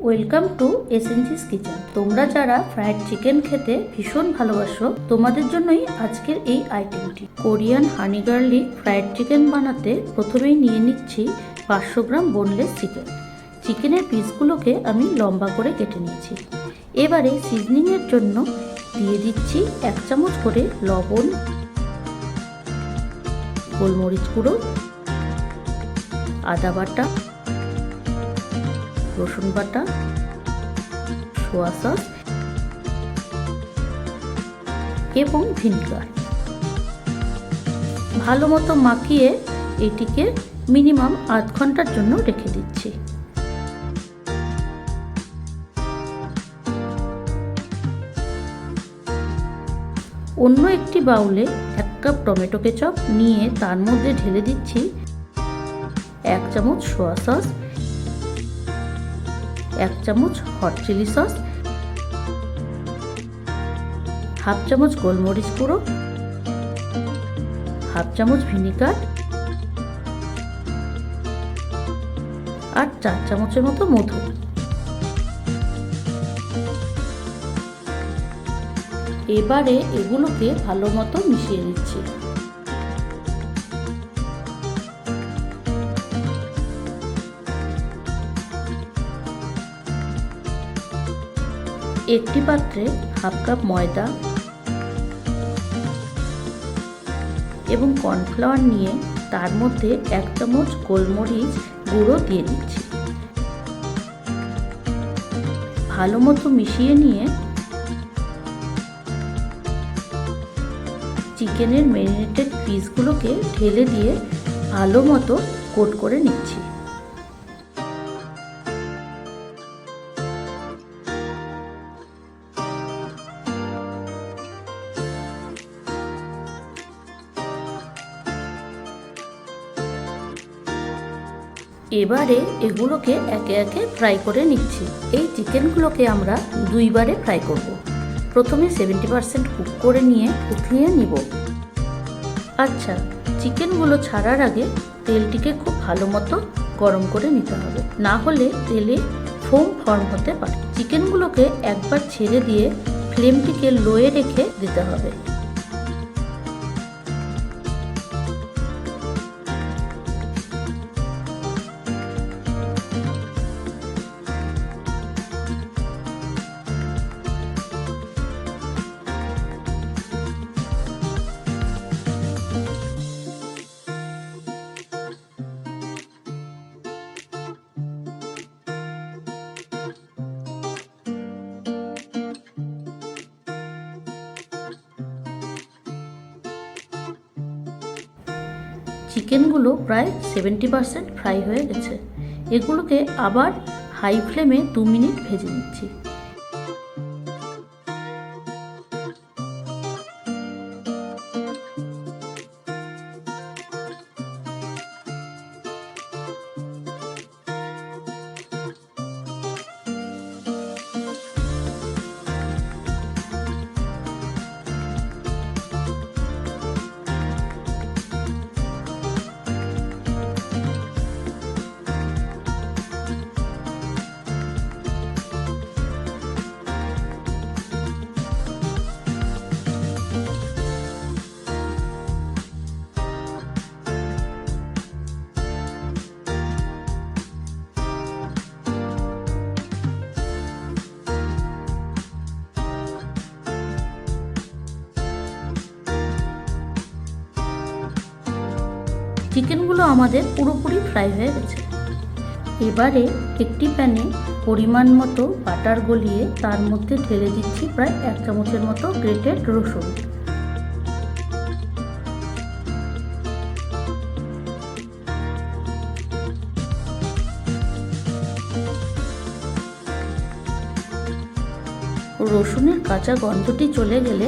Welcome to এসএনজিস kitchen. তোমরা যারা fried chicken খেতে ভীষণ ভালোবাসো, তোমাদের জন্যই আজকের এই আইটেমটি। কোরিয়ান হানি গার্লিক ফ্রাইড চিকেন বানাতে প্রথমেই নিয়ে নিচ্ছি 500 গ্রাম বোনলেস চিকেন। চিকেনের পিসগুলোকে আমি লম্বা করে কেটে নিয়েছি। এবারে সিজনিংয়ের জন্য দিয়ে দিচ্ছি 1 চামচ করে লবণ, গোলমরিচ গুঁড়ো, আদা বাটা, রসুন বাটা, সোয়া সস এবং ভিনিগার। ভালো মতো মাখিয়ে এটিকে মিনিমাম আধ ঘন্টার জন্য রেখে দিচ্ছি। অন্য একটি বাউলে 1 কাপ টমেটো কেচাপ নিয়ে তার মধ্যে ঢেলে দিচ্ছি 1 চামচ সোয়া সস, 1 চামচ হট চিলি সস, হাফ চামচ গোলমরিচ গুঁড়ো, হাফ চামচ ভিনিগার আর 4 চামচের মতো মধু। এবারে এগুলোকে ভালো মতো মিশিয়ে নিচ্ছি। একটি পাত্রে হাফ কাপ ময়দা এবং কর্নফ্লাওয়ার নিয়ে তার মধ্যে 1 চামচ গোলমরিচ গুঁড়ো দিয়ে দিচ্ছি। ভালো মতো মিশিয়ে নিয়ে চিকেনের ম্যারিনেটেড পিসগুলোকে ঢেলে দিয়ে ভালো মতো কোট করে নিচ্ছি। এবারে এগুলোকে একে একে ফ্রাই করে নিচ্ছি। এই চিকেনগুলোকে আমরা 2 বারে ফ্রাই করব। প্রথমে 70% কুক করে নিয়ে উঠিয়ে নিব। আচ্ছা, চিকেনগুলো ছাড়ার আগে তেলটিকে খুব ভালো মতো গরম করে নিতে হবে, না হলে তেলে ফোম ফর্ম হতে পারে। চিকেনগুলোকে একবার ছেড়ে দিয়ে ফ্লেমটিকে লোয়ে রেখে দিতে হবে। চিকেনগুলো প্রায় 70% ফ্রাই হয়ে গেছে। এগুলোকে আবার হাই ফ্লেমে 2 মিনিট ভেজে নিচ্ছি। চিকেনগুলো আমাদের পুরোপুরি ফ্রাই হয়ে গেছে। এবারে একটি প্যানে পরিমাণ মতো বাটার গলিয়ে তার মধ্যে ঢেলে দিচ্ছি প্রায় 1 চামচের মতো গ্রেটেড রসুন। রসুনের কাঁচা গন্ধটি চলে গেলে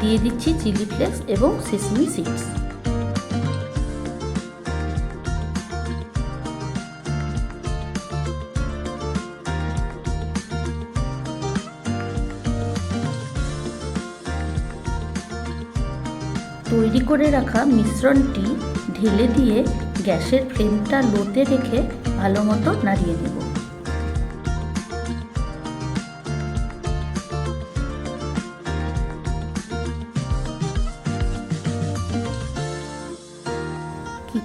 দিয়ে দিচ্ছি চিলি ফ্লেক্স এবং সেসমি সিডস। তৈরি করে রাখা মিশ্রণটি ঢেলে দিয়ে গ্যাসের ফ্লেমটা লোতে রেখে ভালো মতো নাড়িয়ে নেব।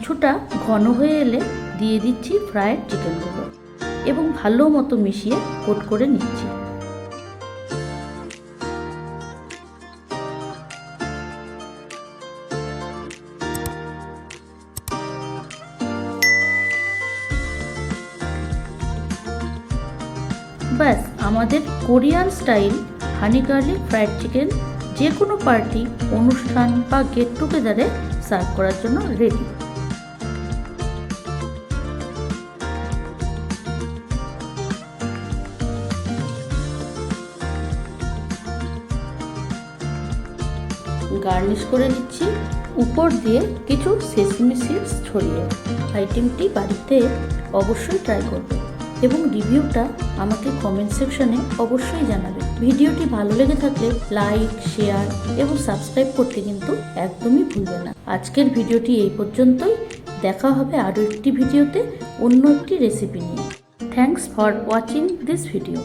কিছুটা ঘন হয়ে এলে দিয়ে দিচ্ছি ফ্রায়েড চিকেনগুলো এবং ভালো মতো মিশিয়ে কোট করে নিচ্ছি। ব্যাস, আমাদের কোরিয়ান স্টাইল হানি গার্লিক ফ্রাইড চিকেন যে কোনো পার্টি, অনুষ্ঠান বা গেট টুগেদারে সার্ভ করার জন্য রেডি। গার্নিশ করে নিচ্ছি উপর দিয়ে কিছু সেসমি সিডস ছড়িয়ে। আইটেমটি বাড়িতে অবশ্যই ট্রাই করবে এবং রিভিউটা আমাকে কমেন্ট সেকশনে অবশ্যই জানাবে। ভিডিওটি ভালো লেগে থাকলে লাইক, শেয়ার এবং সাবস্ক্রাইব করতে কিন্তু একদমই ভুলবে না। আজকের ভিডিওটি এই পর্যন্তই। দেখা হবে আরও একটি ভিডিওতে অন্য একটি রেসিপি নিয়ে। Thanks for watching this video.